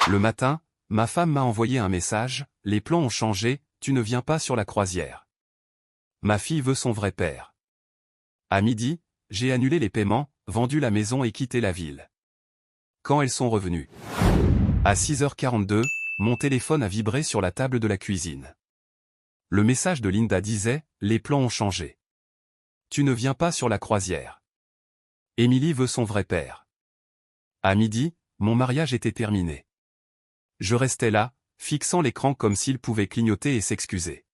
Le matin, ma femme m'a envoyé un message, les plans ont changé, tu ne viens pas sur la croisière. Ma fille veut son vrai père. À midi, j'ai annulé les paiements, vendu la maison et quitté la ville. Quand elles sont revenues. À 6h42, mon téléphone a vibré sur la table de la cuisine. Le message de Linda disait, les plans ont changé. Tu ne viens pas sur la croisière. Émilie veut son vrai père. À midi, mon mariage était terminé. Je restais là, fixant l'écran comme s'il pouvait clignoter et s'excuser.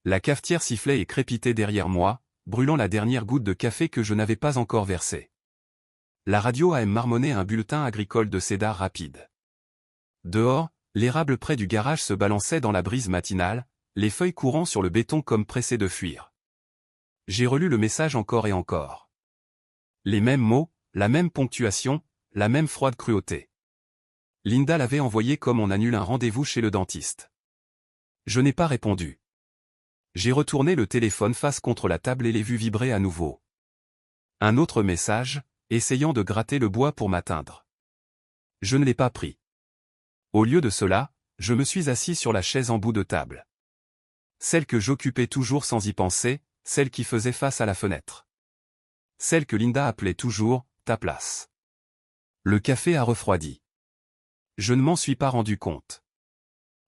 La cafetière sifflait et crépitait derrière moi, brûlant la dernière goutte de café que je n'avais pas encore versée. La radio AM marmonnait un bulletin agricole de Cédar rapide. Dehors, l'érable près du garage se balançait dans la brise matinale, les feuilles courant sur le béton comme pressées de fuir. J'ai relu le message encore et encore. Les mêmes mots, la même ponctuation, la même froide cruauté. Linda l'avait envoyé comme on annule un rendez-vous chez le dentiste. Je n'ai pas répondu. J'ai retourné le téléphone face contre la table et l'ai vu vibrer à nouveau. Un autre message, essayant de gratter le bois pour m'atteindre. Je ne l'ai pas pris. Au lieu de cela, je me suis assis sur la chaise en bout de table. Celle que j'occupais toujours sans y penser, celle qui faisait face à la fenêtre. Celle que Linda appelait toujours, ta place. Le café a refroidi. Je ne m'en suis pas rendu compte.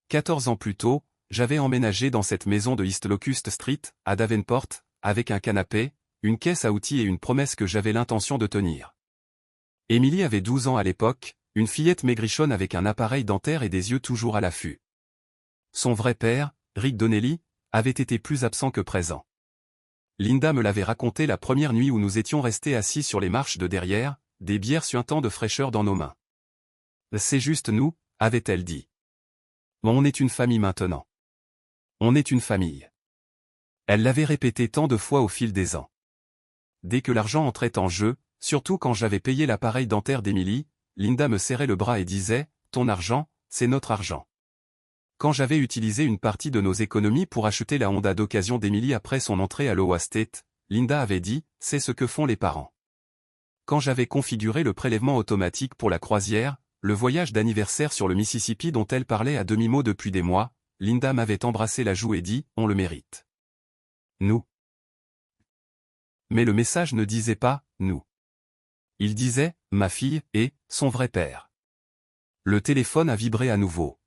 14 ans plus tôt, j'avais emménagé dans cette maison de East Locust Street, à Davenport, avec un canapé, une caisse à outils et une promesse que j'avais l'intention de tenir. Émilie avait 12 ans à l'époque, une fillette maigrichonne avec un appareil dentaire et des yeux toujours à l'affût. Son vrai père, Rick Donnelly, avait été plus absent que présent. Linda me l'avait raconté la première nuit où nous étions restés assis sur les marches de derrière, des bières suintant de fraîcheur dans nos mains. C'est juste nous, avait-elle dit. On est une famille maintenant. On est une famille. Elle l'avait répété tant de fois au fil des ans. Dès que l'argent entrait en jeu, surtout quand j'avais payé l'appareil dentaire d'Émilie, Linda me serrait le bras et disait, ton argent, c'est notre argent. Quand j'avais utilisé une partie de nos économies pour acheter la Honda d'occasion d'Émilie après son entrée à l'Iowa State, Linda avait dit, c'est ce que font les parents. Quand j'avais configuré le prélèvement automatique pour la croisière, le voyage d'anniversaire sur le Mississippi dont elle parlait à demi-mot depuis des mois, Linda m'avait embrassé la joue et dit, on le mérite. Nous. Mais le message ne disait pas, nous. Il disait, ma fille, et, son vrai père. Le téléphone a vibré à nouveau.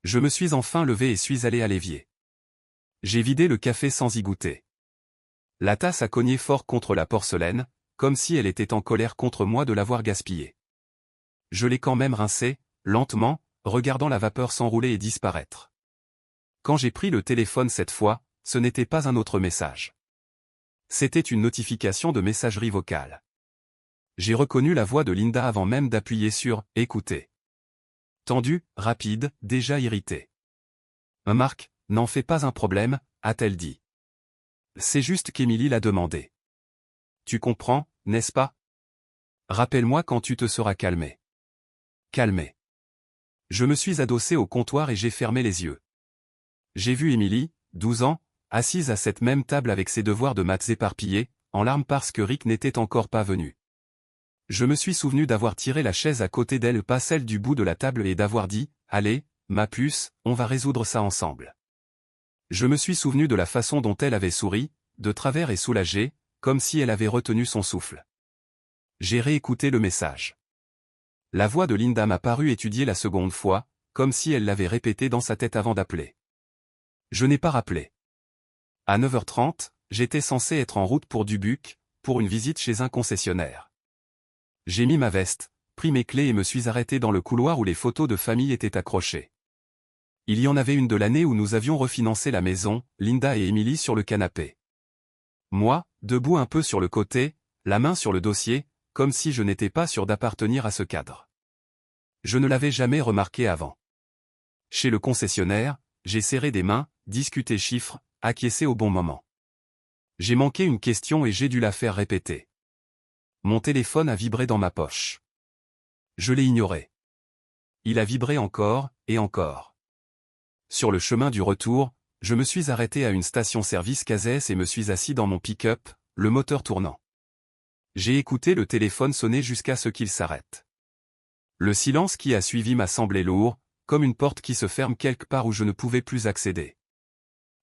Je me suis enfin levé et suis allé à l'évier. J'ai vidé le café sans y goûter. La tasse a cogné fort contre la porcelaine, comme si elle était en colère contre moi de l'avoir gaspillée. Je l'ai quand même rincée, lentement, regardant la vapeur s'enrouler et disparaître. Quand j'ai pris le téléphone cette fois, ce n'était pas un autre message. C'était une notification de messagerie vocale. J'ai reconnu la voix de Linda avant même d'appuyer sur « Écouter ». Tendue, rapide, déjà irritée. « Marc, n'en fais pas un problème », a-t-elle dit. C'est juste qu'Émilie l'a demandé. Tu comprends, n'est-ce pas? Rappelle-moi quand tu te seras calmé. Calmé. Je me suis adossé au comptoir et j'ai fermé les yeux. J'ai vu Émilie, 12 ans, assise à cette même table avec ses devoirs de maths éparpillés, en larmes parce que Rick n'était encore pas venu. Je me suis souvenu d'avoir tiré la chaise à côté d'elle, pas celle du bout de la table, et d'avoir dit, « Allez, ma puce, on va résoudre ça ensemble. » Je me suis souvenu de la façon dont elle avait souri, de travers et soulagée, comme si elle avait retenu son souffle. J'ai réécouté le message. La voix de Linda m'a paru étudier la seconde fois, comme si elle l'avait répété dans sa tête avant d'appeler. Je n'ai pas rappelé. À 9h30, j'étais censé être en route pour Dubuque, pour une visite chez un concessionnaire. J'ai mis ma veste, pris mes clés et me suis arrêté dans le couloir où les photos de famille étaient accrochées. Il y en avait une de l'année où nous avions refinancé la maison, Linda et Émilie sur le canapé. Moi, debout un peu sur le côté, la main sur le dossier, comme si je n'étais pas sûr d'appartenir à ce cadre. Je ne l'avais jamais remarqué avant. Chez le concessionnaire, j'ai serré des mains, discuté chiffres, acquiescé au bon moment. J'ai manqué une question et j'ai dû la faire répéter. Mon téléphone a vibré dans ma poche. Je l'ai ignoré. Il a vibré encore, et encore. Sur le chemin du retour, je me suis arrêté à une station-service Casès et me suis assis dans mon pick-up, le moteur tournant. J'ai écouté le téléphone sonner jusqu'à ce qu'il s'arrête. Le silence qui a suivi m'a semblé lourd, comme une porte qui se ferme quelque part où je ne pouvais plus accéder.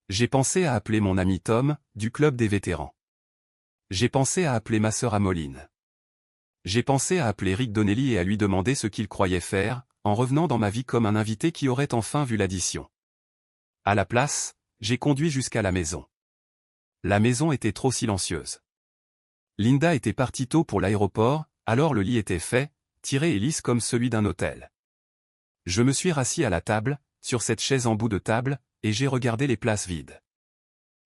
J'ai pensé à appeler mon ami Tom, du club des vétérans. J'ai pensé à appeler ma sœur Amoline. J'ai pensé à appeler Rick Donnelly et à lui demander ce qu'il croyait faire, en revenant dans ma vie comme un invité qui aurait enfin vu l'addition. À la place, j'ai conduit jusqu'à la maison. La maison était trop silencieuse. Linda était partie tôt pour l'aéroport, alors le lit était fait, tiré et lisse comme celui d'un hôtel. Je me suis rassis à la table, sur cette chaise en bout de table, et j'ai regardé les places vides.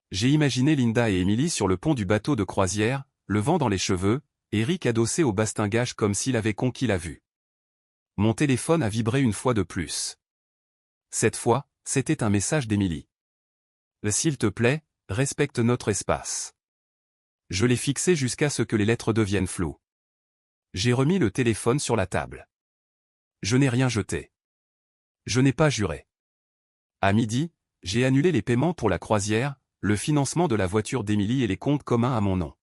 J'ai imaginé Linda et Emily sur le pont du bateau de croisière, le vent dans les cheveux, et Rick adossé au bastingage comme s'il avait conquis la vue. Mon téléphone a vibré une fois de plus. Cette fois, c'était un message d'Emily. « S'il te plaît, respecte notre espace. » Je l'ai fixé jusqu'à ce que les lettres deviennent floues. J'ai remis le téléphone sur la table. Je n'ai rien jeté. Je n'ai pas juré. À midi, j'ai annulé les paiements pour la croisière, le financement de la voiture d'Emily et les comptes communs à mon nom.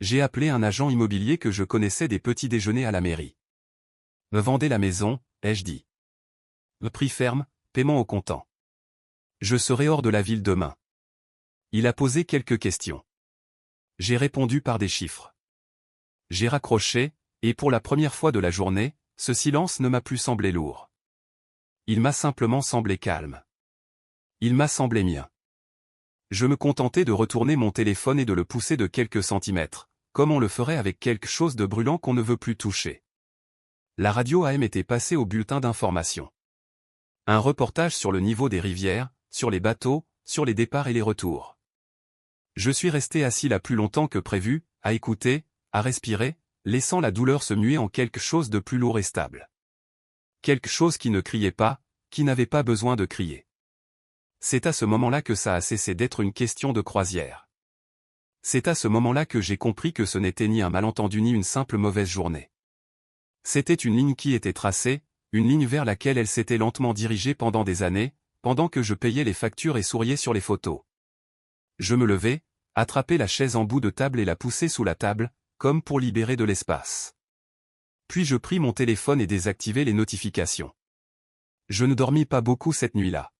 J'ai appelé un agent immobilier que je connaissais des petits déjeuners à la mairie. « Me vendez la maison », ai-je dit. « Prix ferme, paiement au comptant. Je serai hors de la ville demain. » Il a posé quelques questions. J'ai répondu par des chiffres. J'ai raccroché, et pour la première fois de la journée, ce silence ne m'a plus semblé lourd. Il m'a simplement semblé calme. Il m'a semblé mien. Je me contentais de retourner mon téléphone et de le pousser de quelques centimètres, comme on le ferait avec quelque chose de brûlant qu'on ne veut plus toucher. La radio AM était passée au bulletin d'information. Un reportage sur le niveau des rivières, sur les bateaux, sur les départs et les retours. Je suis resté assis là plus longtemps que prévu, à écouter, à respirer, laissant la douleur se muer en quelque chose de plus lourd et stable. Quelque chose qui ne criait pas, qui n'avait pas besoin de crier. C'est à ce moment-là que ça a cessé d'être une question de croisière. C'est à ce moment-là que j'ai compris que ce n'était ni un malentendu ni une simple mauvaise journée. C'était une ligne qui était tracée, une ligne vers laquelle elle s'était lentement dirigée pendant des années, pendant que je payais les factures et souriais sur les photos. Je me levai, attrapai la chaise en bout de table et la poussai sous la table, comme pour libérer de l'espace. Puis je pris mon téléphone et désactivai les notifications. Je ne dormis pas beaucoup cette nuit-là.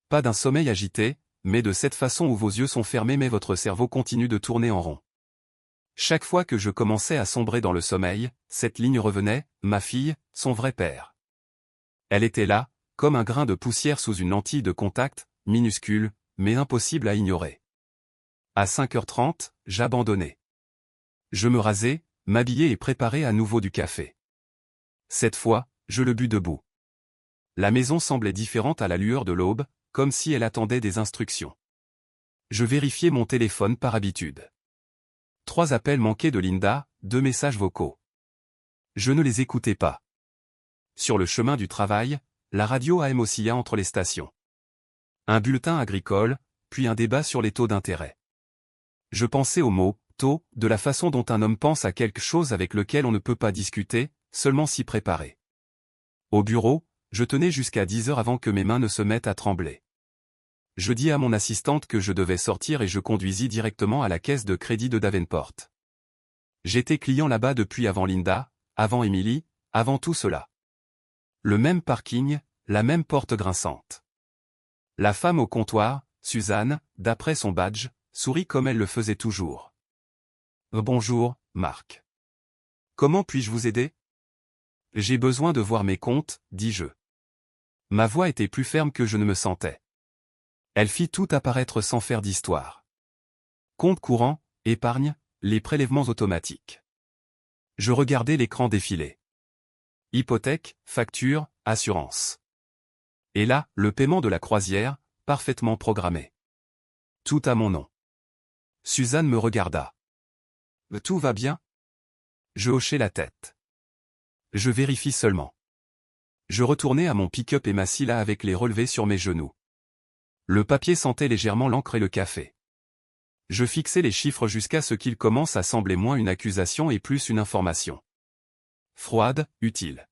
Pas d'un sommeil agité, mais de cette façon où vos yeux sont fermés mais votre cerveau continue de tourner en rond. Chaque fois que je commençais à sombrer dans le sommeil, cette ligne revenait, ma fille, son vrai père. Elle était là, comme un grain de poussière sous une lentille de contact, minuscule, mais impossible à ignorer. À 5h30, j'abandonnais. Je me rasai, m'habillai et préparai à nouveau du café. Cette fois, je le bus debout. La maison semblait différente à la lueur de l'aube, comme si elle attendait des instructions. Je vérifiai mon téléphone par habitude. 3 appels manqués de Linda, 2 messages vocaux. Je ne les écoutais pas. Sur le chemin du travail, la radio AM oscilla entre les stations. Un bulletin agricole, puis un débat sur les taux d'intérêt. Je pensais au mot « taux » de la façon dont un homme pense à quelque chose avec lequel on ne peut pas discuter, seulement s'y préparer. Au bureau, je tenais jusqu'à 10h avant que mes mains ne se mettent à trembler. Je dis à mon assistante que je devais sortir et je conduisis directement à la caisse de crédit de Davenport. J'étais client là-bas depuis avant Linda, avant Emily, avant tout cela. Le même parking, la même porte grinçante. La femme au comptoir, Suzanne, d'après son badge, sourit comme elle le faisait toujours. « Bonjour, Marc. Comment puis-je vous aider ? » « J'ai besoin de voir mes comptes, dis-je. » Ma voix était plus ferme que je ne me sentais. Elle fit tout apparaître sans faire d'histoire. Compte courant, épargne, les prélèvements automatiques. Je regardais l'écran défiler. Hypothèque, facture, assurance. Et là, le paiement de la croisière, parfaitement programmé. Tout à mon nom. Suzanne me regarda. « Tout va bien ? » Je hochai la tête. Je vérifie seulement. Je retournai à mon pick-up et m'assis là avec les relevés sur mes genoux. Le papier sentait légèrement l'encre et le café. Je fixai les chiffres jusqu'à ce qu'ils commencent à sembler moins une accusation et plus une information. Froide, utile.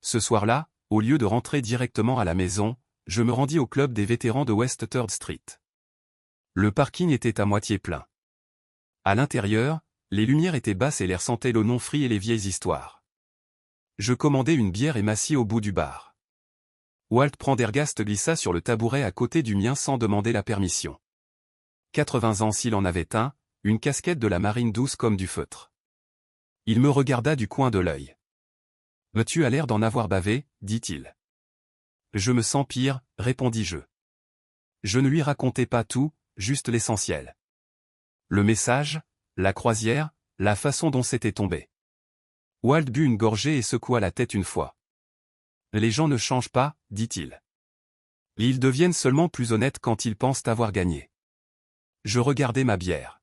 Ce soir-là, au lieu de rentrer directement à la maison, je me rendis au club des vétérans de West 3rd Street. Le parking était à moitié plein. À l'intérieur, les lumières étaient basses et l'air sentait l'eau non frit et les vieilles histoires. Je commandai une bière et m'assis au bout du bar. Walt Prendergast glissa sur le tabouret à côté du mien sans demander la permission. 80 ans s'il en avait un, une casquette de la marine douce comme du feutre. Il me regarda du coin de l'œil. « Tu as l'air d'en avoir bavé, dit-il. »« Je me sens pire, répondis-je. Je ne lui racontai pas tout, juste l'essentiel. Le message, la croisière, la façon dont c'était tombé. Walt but une gorgée et secoua la tête une fois. « Les gens ne changent pas, dit-il. Ils deviennent seulement plus honnêtes quand ils pensent avoir gagné. » Je regardai ma bière.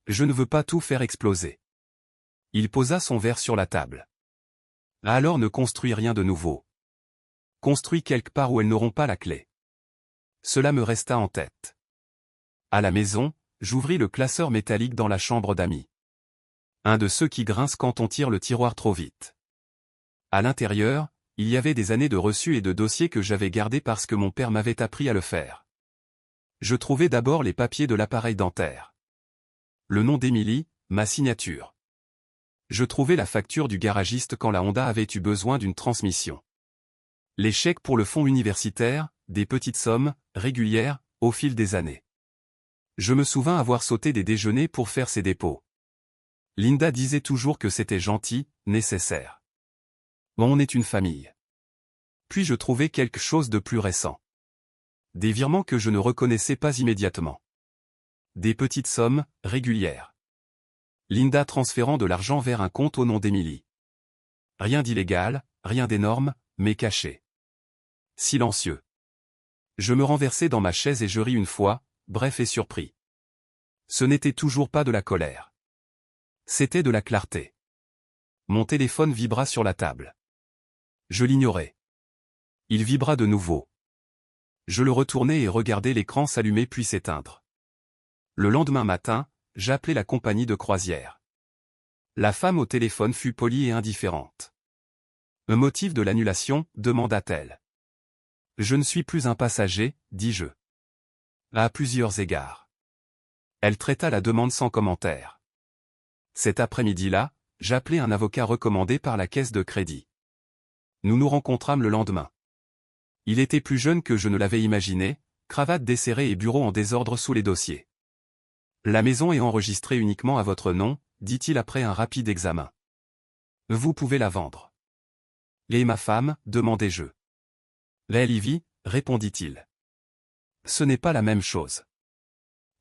Je ne veux pas tout faire exploser. Il posa son verre sur la table. Alors ne construis rien de nouveau. Construis quelque part où elles n'auront pas la clé. Cela me resta en tête. À la maison, j'ouvris le classeur métallique dans la chambre d'amis. Un de ceux qui grincent quand on tire le tiroir trop vite. À l'intérieur, il y avait des années de reçus et de dossiers que j'avais gardés parce que mon père m'avait appris à le faire. Je trouvai d'abord les papiers de l'appareil dentaire. Le nom d'Émilie, ma signature. Je trouvai la facture du garagiste quand la Honda avait eu besoin d'une transmission. Les chèques pour le fonds universitaire, des petites sommes, régulières, au fil des années. Je me souvins avoir sauté des déjeuners pour faire ces dépôts. Linda disait toujours que c'était gentil, nécessaire. On est une famille. Puis je trouvai quelque chose de plus récent. Des virements que je ne reconnaissais pas immédiatement. Des petites sommes, régulières. Linda transférant de l'argent vers un compte au nom d'Émilie. Rien d'illégal, rien d'énorme, mais caché. Silencieux. Je me renversai dans ma chaise et je ris une fois, bref et surpris. Ce n'était toujours pas de la colère. C'était de la clarté. Mon téléphone vibra sur la table. Je l'ignorais. Il vibra de nouveau. Je le retournai et regardai l'écran s'allumer puis s'éteindre. Le lendemain matin, j'appelai la compagnie de croisière. La femme au téléphone fut polie et indifférente. « Le motif de l'annulation » demanda-t-elle. « Je ne suis plus un passager, dis-je. » À plusieurs égards. Elle traita la demande sans commentaire. Cet après-midi-là, j'appelai un avocat recommandé par la caisse de crédit. Nous nous rencontrâmes le lendemain. Il était plus jeune que je ne l'avais imaginé, cravate desserrée et bureau en désordre sous les dossiers. La maison est enregistrée uniquement à votre nom, dit-il après un rapide examen. Vous pouvez la vendre. Et ma femme, demandai-je. Elle y vit, répondit-il. Ce n'est pas la même chose.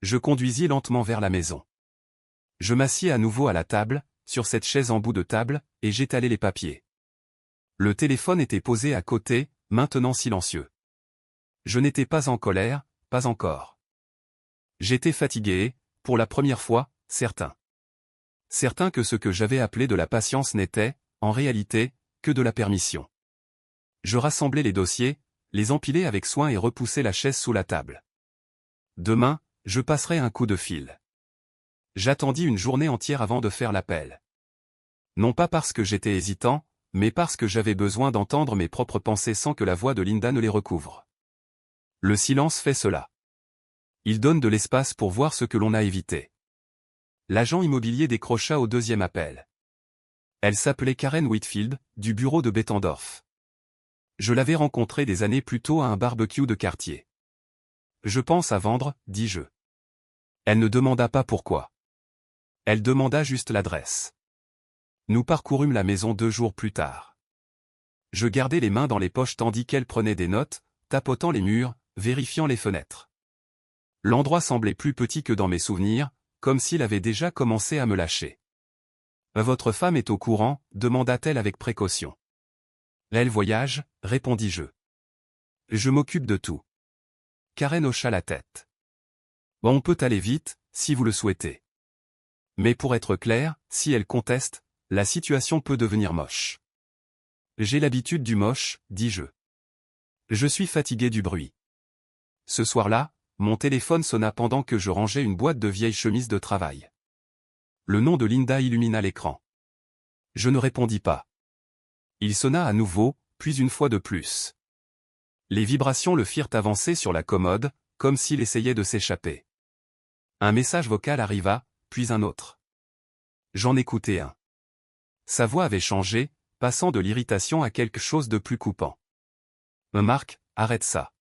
Je conduisis lentement vers la maison. Je m'assis à nouveau à la table, sur cette chaise en bout de table, et j'étalai les papiers. Le téléphone était posé à côté, maintenant silencieux. Je n'étais pas en colère, pas encore. J'étais fatigué, pour la première fois, certain. Certain que ce que j'avais appelé de la patience n'était, en réalité, que de la permission. Je rassemblai les dossiers, les empilai avec soin et repoussai la chaise sous la table. Demain, je passerai un coup de fil. J'attendis une journée entière avant de faire l'appel. Non pas parce que j'étais hésitant, mais parce que j'avais besoin d'entendre mes propres pensées sans que la voix de Linda ne les recouvre. Le silence fait cela. Il donne de l'espace pour voir ce que l'on a évité. L'agent immobilier décrocha au deuxième appel. Elle s'appelait Karen Whitfield, du bureau de Bettendorf. Je l'avais rencontrée des années plus tôt à un barbecue de quartier. Je pense à vendre, dis-je. Elle ne demanda pas pourquoi. Elle demanda juste l'adresse. Nous parcourûmes la maison 2 jours plus tard. Je gardais les mains dans les poches tandis qu'elle prenait des notes, tapotant les murs, vérifiant les fenêtres. L'endroit semblait plus petit que dans mes souvenirs, comme s'il avait déjà commencé à me lâcher. « Votre femme est au courant ?» demanda-t-elle avec précaution. « Elle voyage » répondis-je. « Je m'occupe de tout. » Karen hocha la tête. « On peut aller vite, si vous le souhaitez. Mais pour être clair, si elle conteste, la situation peut devenir moche. »« J'ai l'habitude du moche, dis-je. Je suis fatigué du bruit. » Ce soir-là, mon téléphone sonna pendant que je rangeais une boîte de vieilles chemises de travail. Le nom de Linda illumina l'écran. Je ne répondis pas. Il sonna à nouveau, puis une fois de plus. Les vibrations le firent avancer sur la commode, comme s'il essayait de s'échapper. Un message vocal arriva, puis un autre. J'en écoutai un. Sa voix avait changé, passant de l'irritation à quelque chose de plus coupant. Marc, arrête ça.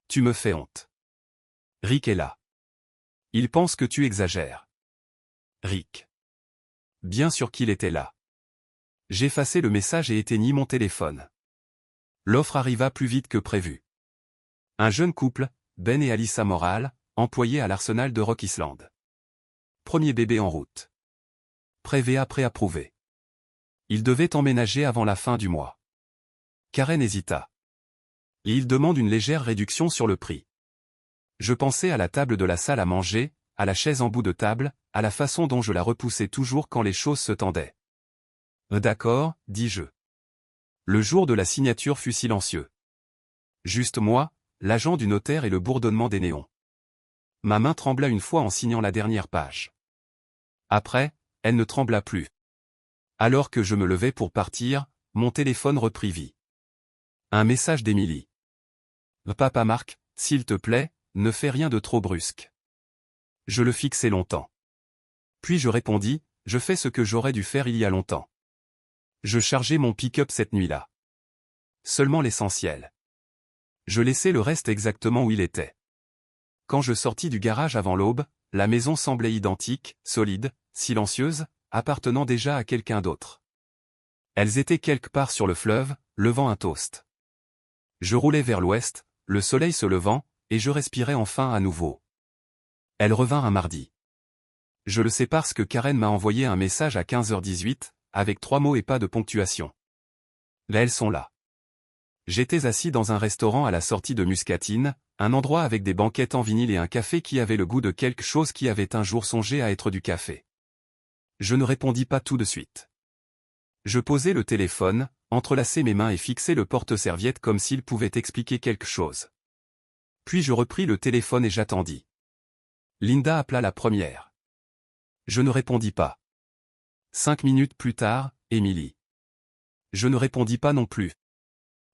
Tu me fais honte. Rick est là. Il pense que tu exagères. Rick. Bien sûr qu'il était là. J'effaçai le message et éteignis mon téléphone. L'offre arriva plus vite que prévu. Un jeune couple, Ben et Alyssa Morale, employés à l'arsenal de Rock Island. Premier bébé en route. Pré-VA pré-approuvé. Il devait emménager avant la fin du mois. Karen hésita. Et il demande une légère réduction sur le prix. Je pensais à la table de la salle à manger, à la chaise en bout de table, à la façon dont je la repoussais toujours quand les choses se tendaient. D'accord, dis-je. Le jour de la signature fut silencieux. Juste moi, l'agent du notaire et le bourdonnement des néons. Ma main trembla une fois en signant la dernière page. Après, elle ne trembla plus. Alors que je me levais pour partir, mon téléphone reprit vie. Un message d'Émilie. Papa Marc, s'il te plaît, ne fais rien de trop brusque. Je le fixai longtemps. Puis je répondis, je fais ce que j'aurais dû faire il y a longtemps. Je chargeai mon pick-up cette nuit-là. Seulement l'essentiel. Je laissai le reste exactement où il était. Quand je sortis du garage avant l'aube, la maison semblait identique, solide, silencieuse, appartenant déjà à quelqu'un d'autre. Elles étaient quelque part sur le fleuve, levant un toast. Je roulais vers l'ouest, le soleil se levant, et je respirais enfin à nouveau. Elle revint un mardi. Je le sais parce que Karen m'a envoyé un message à 15h18, avec 3 mots et pas de ponctuation. Là elles sont là. J'étais assis dans un restaurant à la sortie de Muscatine, un endroit avec des banquettes en vinyle et un café qui avait le goût de quelque chose qui avait un jour songé à être du café. Je ne répondis pas tout de suite. Je posai le téléphone, entrelaçai mes mains et fixai le porte-serviette comme s'il pouvait expliquer quelque chose. Puis je repris le téléphone et j'attendis. Linda appela la première. Je ne répondis pas. 5 minutes plus tard, Émilie. Je ne répondis pas non plus.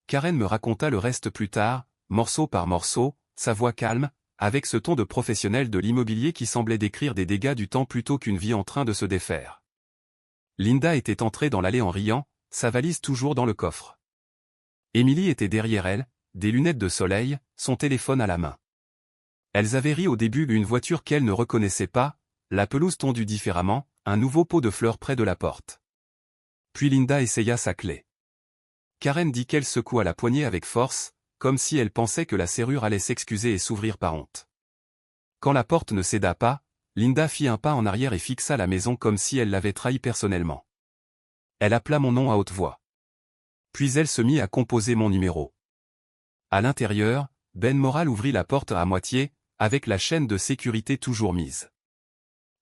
Karen me raconta le reste plus tard, morceau par morceau, sa voix calme, avec ce ton de professionnel de l'immobilier qui semblait décrire des dégâts du temps plutôt qu'une vie en train de se défaire. Linda était entrée dans l'allée en riant, sa valise toujours dans le coffre. Émilie était derrière elle, des lunettes de soleil, son téléphone à la main. Elles avaient ri au début d'une voiture qu'elle ne reconnaissait pas, la pelouse tondue différemment, un nouveau pot de fleurs près de la porte. Puis Linda essaya sa clé. Karen dit qu'elle secoua la poignée avec force, comme si elle pensait que la serrure allait s'excuser et s'ouvrir par honte. Quand la porte ne céda pas, Linda fit un pas en arrière et fixa la maison comme si elle l'avait trahi personnellement. Elle appela mon nom à haute voix. Puis elle se mit à composer mon numéro. À l'intérieur, Ben Moral ouvrit la porte à moitié, avec la chaîne de sécurité toujours mise.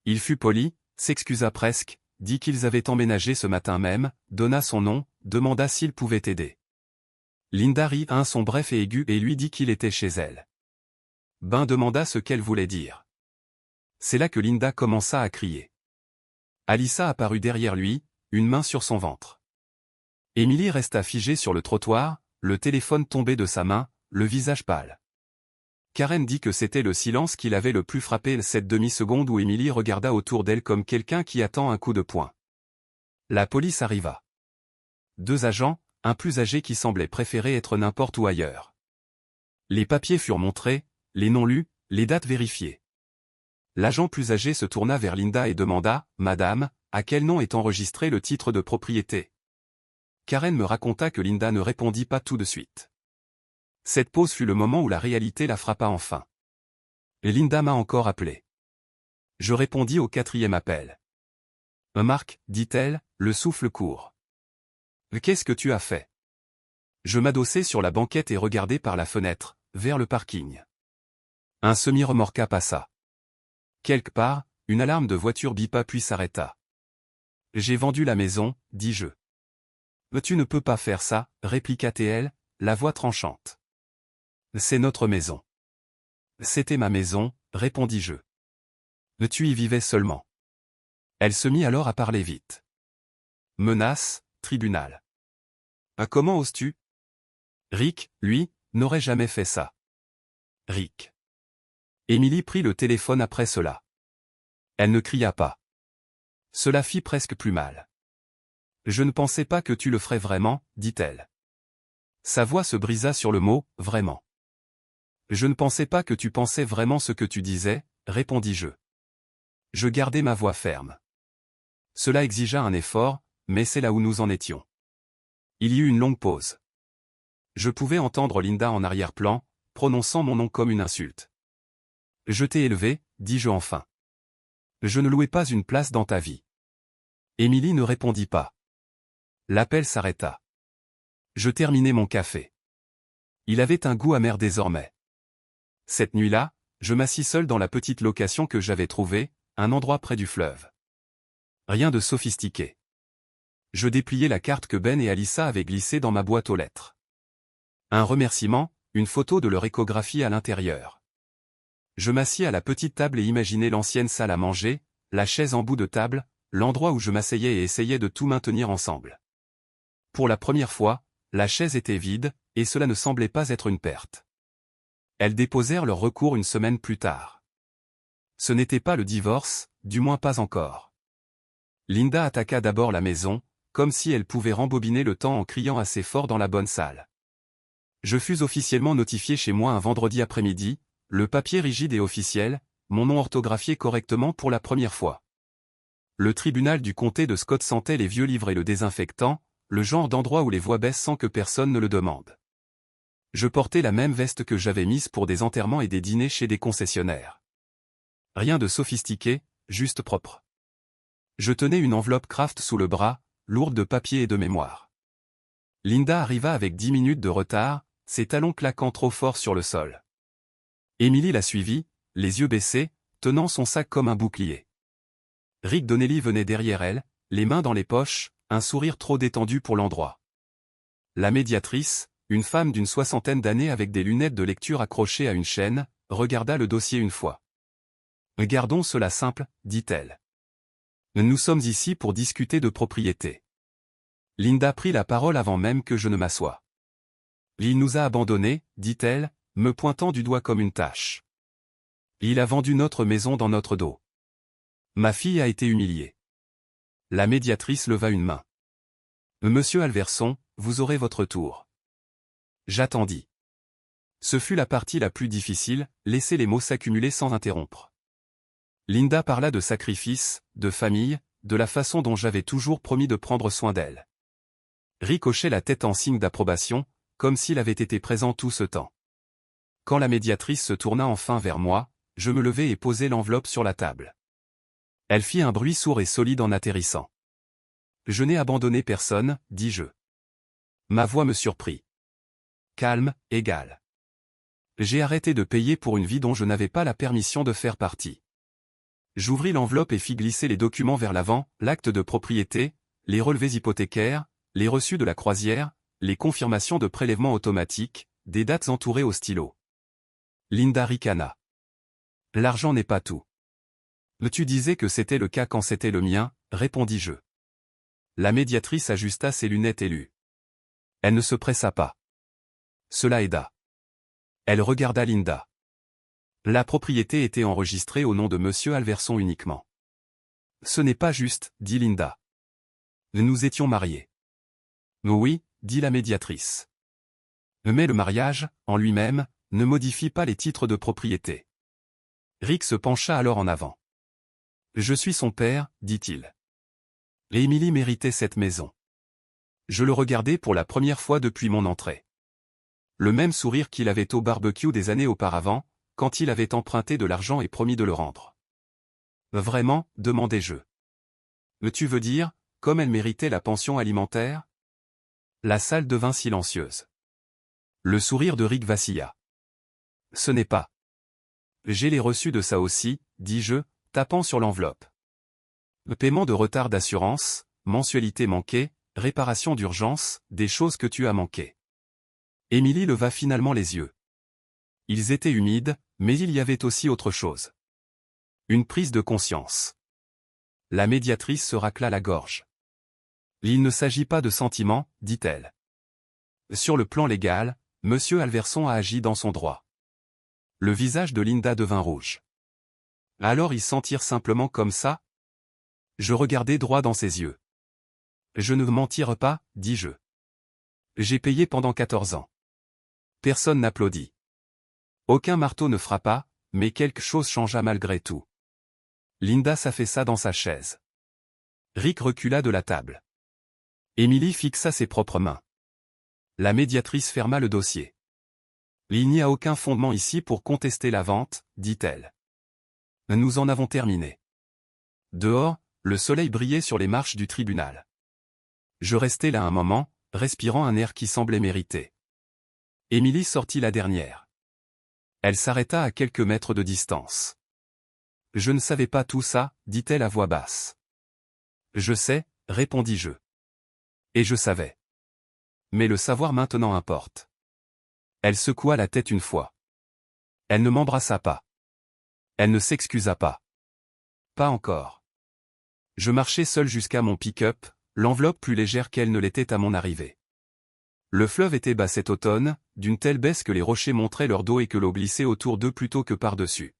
Il fut poli, s'excusa presque, dit qu'ils avaient emménagé ce matin même, donna son nom, demanda s'il pouvait aider. Linda rit un son bref et aigu et lui dit qu'il était chez elle. Ben demanda ce qu'elle voulait dire. C'est là que Linda commença à crier. Alyssa apparut derrière lui, une main sur son ventre. Émilie resta figée sur le trottoir, le téléphone tombé de sa main, le visage pâle. Karen dit que c'était le silence qui l'avait le plus frappé cette demi-seconde où Émilie regarda autour d'elle comme quelqu'un qui attend un coup de poing. La police arriva. 2 agents, un plus âgé qui semblait préférer être n'importe où ailleurs. Les papiers furent montrés, les noms lus, les dates vérifiées. L'agent plus âgé se tourna vers Linda et demanda, « Madame, à quel nom est enregistré le titre de propriété ?» Karen me raconta que Linda ne répondit pas tout de suite. Cette pause fut le moment où la réalité la frappa enfin. Et Linda m'a encore appelé. Je répondis au 4e appel. « Marc, dit-elle, le souffle court. Qu'est-ce que tu as fait ?» Je m'adossai sur la banquette et regardai par la fenêtre, vers le parking. Un semi-remorquat passa. Quelque part, une alarme de voiture bipa puis s'arrêta. « J'ai vendu la maison, dis-je. »« Tu ne peux pas faire ça, répliqua-t-elle, la voix tranchante. »« C'est notre maison. »« C'était ma maison, répondis-je. »« Tu y vivais seulement. » Elle se mit alors à parler vite. « Menace, tribunal. »« Comment oses-tu » Rick, lui, n'aurait jamais fait ça. Rick. Émilie prit le téléphone après cela. Elle ne cria pas. Cela fit presque plus mal. Je ne pensais pas que tu le ferais vraiment, dit-elle. Sa voix se brisa sur le mot « vraiment ». Je ne pensais pas que tu pensais vraiment ce que tu disais, répondis-je. Je gardai ma voix ferme. Cela exigea un effort, mais c'est là où nous en étions. Il y eut une longue pause. Je pouvais entendre Linda en arrière-plan, prononçant mon nom comme une insulte. Je t'ai élevé, dis-je enfin. Je ne louais pas une place dans ta vie. Émilie ne répondit pas. L'appel s'arrêta. Je terminai mon café. Il avait un goût amer désormais. Cette nuit-là, je m'assis seul dans la petite location que j'avais trouvée, un endroit près du fleuve. Rien de sophistiqué. Je dépliai la carte que Ben et Alyssa avaient glissée dans ma boîte aux lettres. Un remerciement, une photo de leur échographie à l'intérieur. Je m'assis à la petite table et imaginai l'ancienne salle à manger, la chaise en bout de table, l'endroit où je m'asseyais et essayais de tout maintenir ensemble. Pour la première fois, la chaise était vide, et cela ne semblait pas être une perte. Elles déposèrent leur recours une semaine plus tard. Ce n'était pas le divorce, du moins pas encore. Linda attaqua d'abord la maison, comme si elle pouvait rembobiner le temps en criant assez fort dans la bonne salle. Je fus officiellement notifié chez moi un vendredi après-midi, le papier rigide et officiel, mon nom orthographié correctement pour la première fois. Le tribunal du comté de Scott sentait les vieux livres et le désinfectant, le genre d'endroit où les voix baissent sans que personne ne le demande. Je portais la même veste que j'avais mise pour des enterrements et des dîners chez des concessionnaires. Rien de sophistiqué, juste propre. Je tenais une enveloppe Kraft sous le bras, lourde de papier et de mémoire. Linda arriva avec 10 minutes de retard, ses talons claquant trop fort sur le sol. Émilie la suivit, les yeux baissés, tenant son sac comme un bouclier. Rick Donnelly venait derrière elle, les mains dans les poches, un sourire trop détendu pour l'endroit. La médiatrice, une femme d'une 60aine d'années avec des lunettes de lecture accrochées à une chaîne, regarda le dossier une fois. « Gardons cela simple, dit-elle. Nous sommes ici pour discuter de propriété. » Linda prit la parole avant même que je ne m'assoie. « Il nous a abandonnés, dit-elle, me pointant du doigt comme une tache. Il a vendu notre maison dans notre dos. Ma fille a été humiliée. » La médiatrice leva une main. « Monsieur Alverson, vous aurez votre tour. » J'attendis. Ce fut la partie la plus difficile, laisser les mots s'accumuler sans interrompre. Linda parla de sacrifice, de famille, de la façon dont j'avais toujours promis de prendre soin d'elle. Rick hochait la tête en signe d'approbation, comme s'il avait été présent tout ce temps. Quand la médiatrice se tourna enfin vers moi, je me levai et posai l'enveloppe sur la table. Elle fit un bruit sourd et solide en atterrissant. « Je n'ai abandonné personne, dis-je. » Ma voix me surprit. Calme, égal. J'ai arrêté de payer pour une vie dont je n'avais pas la permission de faire partie. J'ouvris l'enveloppe et fis glisser les documents vers l'avant, l'acte de propriété, les relevés hypothécaires, les reçus de la croisière, les confirmations de prélèvement automatique, des dates entourées au stylo. Linda ricana. « L'argent n'est pas tout. »« Tu disais que c'était le cas quand c'était le mien, » répondis-je. La médiatrice ajusta ses lunettes et lut. Elle ne se pressa pas. Cela aida. Elle regarda Linda. La propriété était enregistrée au nom de Monsieur Alverson uniquement. Ce n'est pas juste, dit Linda. Nous étions mariés. Oui, dit la médiatrice. Mais le mariage, en lui-même, ne modifie pas les titres de propriété. Rick se pencha alors en avant. Je suis son père, dit-il. Et Émilie méritait cette maison. Je le regardai pour la première fois depuis mon entrée. Le même sourire qu'il avait au barbecue des années auparavant, quand il avait emprunté de l'argent et promis de le rendre. Vraiment, demandai-je. Tu veux dire, comme elle méritait la pension alimentaire? La salle devint silencieuse. Le sourire de Rick vacilla. Ce n'est pas. J'ai les reçus de ça aussi, dis-je, tapant sur l'enveloppe. Paiement de retard d'assurance, mensualité manquée, réparation d'urgence, des choses que tu as manquées. Émilie leva finalement les yeux. Ils étaient humides, mais il y avait aussi autre chose. Une prise de conscience. La médiatrice se racla la gorge. Il ne s'agit pas de sentiments, dit-elle. Sur le plan légal, Monsieur Alverson a agi dans son droit. Le visage de Linda devint rouge. Alors ils sentirent simplement comme ça? Je regardai droit dans ses yeux. Je ne mentir pas, dis-je. J'ai payé pendant 14 ans. Personne n'applaudit. Aucun marteau ne frappa, mais quelque chose changea malgré tout. Linda s'affaissa dans sa chaise. Rick recula de la table. Emily fixa ses propres mains. La médiatrice ferma le dossier. Il n'y a aucun fondement ici pour contester la vente, dit-elle. Nous en avons terminé. Dehors, le soleil brillait sur les marches du tribunal. Je restai là un moment, respirant un air qui semblait mérité. Emily sortit la dernière. Elle s'arrêta à quelques mètres de distance. Je ne savais pas tout ça, dit-elle à voix basse. Je sais, répondis-je. Et je savais. Mais le savoir maintenant importe. Elle secoua la tête une fois. Elle ne m'embrassa pas. Elle ne s'excusa pas. Pas encore. Je marchai seul jusqu'à mon pick-up, l'enveloppe plus légère qu'elle ne l'était à mon arrivée. Le fleuve était bas cet automne, d'une telle baisse que les rochers montraient leur dos et que l'eau glissait autour d'eux plutôt que par-dessus.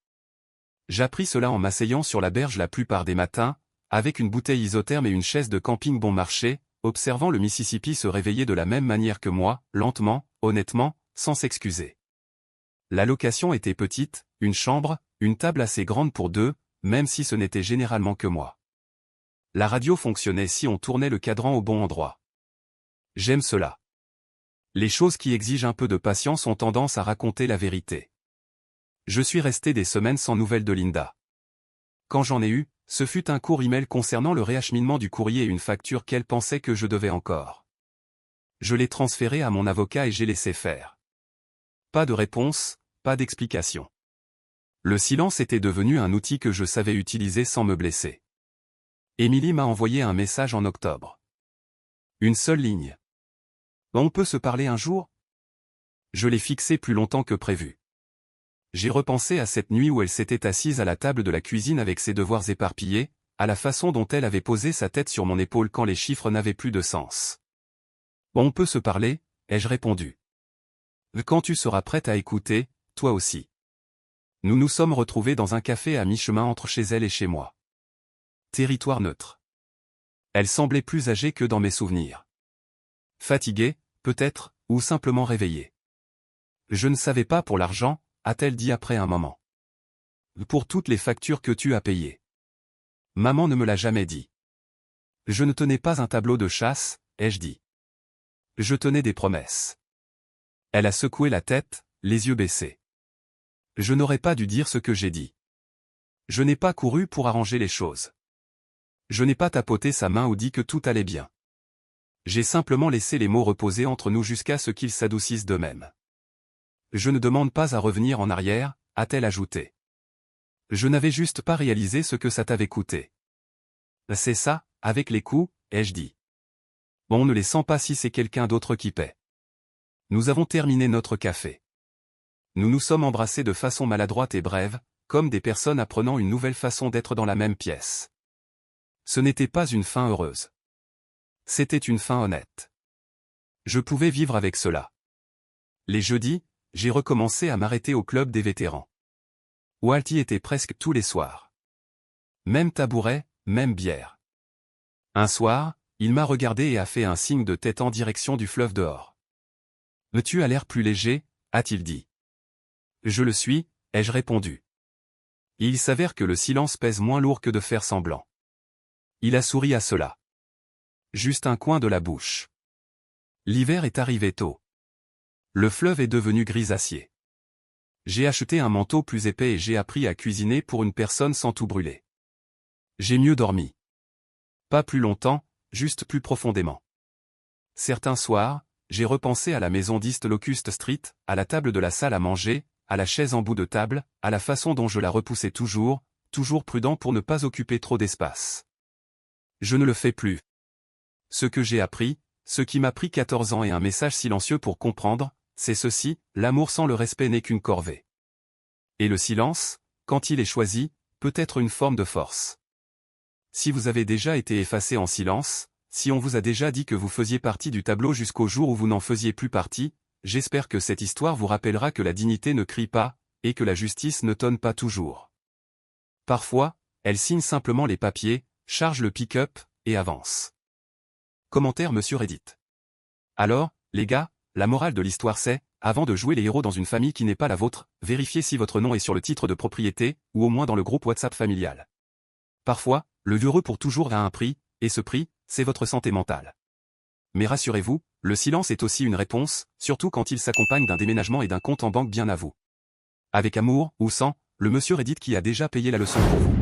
J'appris cela en m'asseyant sur la berge la plupart des matins, avec une bouteille isotherme et une chaise de camping bon marché, observant le Mississippi se réveiller de la même manière que moi, lentement, honnêtement, sans s'excuser. La location était petite, une chambre, une table assez grande pour deux, même si ce n'était généralement que moi. La radio fonctionnait si on tournait le cadran au bon endroit. J'aime cela. Les choses qui exigent un peu de patience ont tendance à raconter la vérité. Je suis resté des semaines sans nouvelles de Linda. Quand j'en ai eu, ce fut un court email concernant le réacheminement du courrier et une facture qu'elle pensait que je devais encore. Je l'ai transféré à mon avocat et j'ai laissé faire. Pas de réponse, pas d'explication. Le silence était devenu un outil que je savais utiliser sans me blesser. Emily m'a envoyé un message en octobre. Une seule ligne. On peut se parler un jour? Je l'ai fixé plus longtemps que prévu. J'ai repensé à cette nuit où elle s'était assise à la table de la cuisine avec ses devoirs éparpillés, à la façon dont elle avait posé sa tête sur mon épaule quand les chiffres n'avaient plus de sens. On peut se parler, ai-je répondu. Quand tu seras prête à écouter, toi aussi. Nous nous sommes retrouvés dans un café à mi-chemin entre chez elle et chez moi. Territoire neutre. Elle semblait plus âgée que dans mes souvenirs. Fatiguée, peut-être, ou simplement réveillée. Je ne savais pas pour l'argent, a-t-elle dit après un moment. Pour toutes les factures que tu as payées. Maman ne me l'a jamais dit. Je ne tenais pas un tableau de chasse, ai-je dit. Je tenais des promesses. Elle a secoué la tête, les yeux baissés. Je n'aurais pas dû dire ce que j'ai dit. Je n'ai pas couru pour arranger les choses. Je n'ai pas tapoté sa main ou dit que tout allait bien. J'ai simplement laissé les mots reposer entre nous jusqu'à ce qu'ils s'adoucissent d'eux-mêmes. Je ne demande pas à revenir en arrière, a-t-elle ajouté. Je n'avais juste pas réalisé ce que ça t'avait coûté. C'est ça, avec les coûts, ai-je dit. On ne les sent pas si c'est quelqu'un d'autre qui paie. Nous avons terminé notre café. Nous nous sommes embrassés de façon maladroite et brève, comme des personnes apprenant une nouvelle façon d'être dans la même pièce. Ce n'était pas une fin heureuse. C'était une fin honnête. Je pouvais vivre avec cela. Les jeudis, j'ai recommencé à m'arrêter au club des vétérans. Walt y était presque tous les soirs. Même tabouret, même bière. Un soir, il m'a regardé et a fait un signe de tête en direction du fleuve dehors. « Tu as l'air plus léger », a-t-il dit. « Je le suis », ai-je répondu. Il s'avère que le silence pèse moins lourd que de faire semblant. Il a souri à cela. Juste un coin de la bouche. L'hiver est arrivé tôt. Le fleuve est devenu grisacier. J'ai acheté un manteau plus épais et j'ai appris à cuisiner pour une personne sans tout brûler. J'ai mieux dormi. Pas plus longtemps, juste plus profondément. Certains soirs, j'ai repensé à la maison d'East Locust Street, à la table de la salle à manger, à la chaise en bout de table, à la façon dont je la repoussais toujours prudent pour ne pas occuper trop d'espace. Je ne le fais plus. Ce que j'ai appris, ce qui m'a pris 14 ans et un message silencieux pour comprendre, c'est ceci, l'amour sans le respect n'est qu'une corvée. Et le silence, quand il est choisi, peut être une forme de force. Si vous avez déjà été effacé en silence, si on vous a déjà dit que vous faisiez partie du tableau jusqu'au jour où vous n'en faisiez plus partie, j'espère que cette histoire vous rappellera que la dignité ne crie pas, et que la justice ne tonne pas toujours. Parfois, elle signe simplement les papiers, charge le pick-up, et avance. Commentaire Monsieur Reddit. Alors, les gars, la morale de l'histoire c'est, avant de jouer les héros dans une famille qui n'est pas la vôtre, vérifiez si votre nom est sur le titre de propriété, ou au moins dans le groupe WhatsApp familial. Parfois, le heureux pour toujours a un prix, et ce prix, c'est votre santé mentale. Mais rassurez-vous, le silence est aussi une réponse, surtout quand il s'accompagne d'un déménagement et d'un compte en banque bien à vous. Avec amour, ou sans, le Monsieur Reddit qui a déjà payé la leçon pour vous.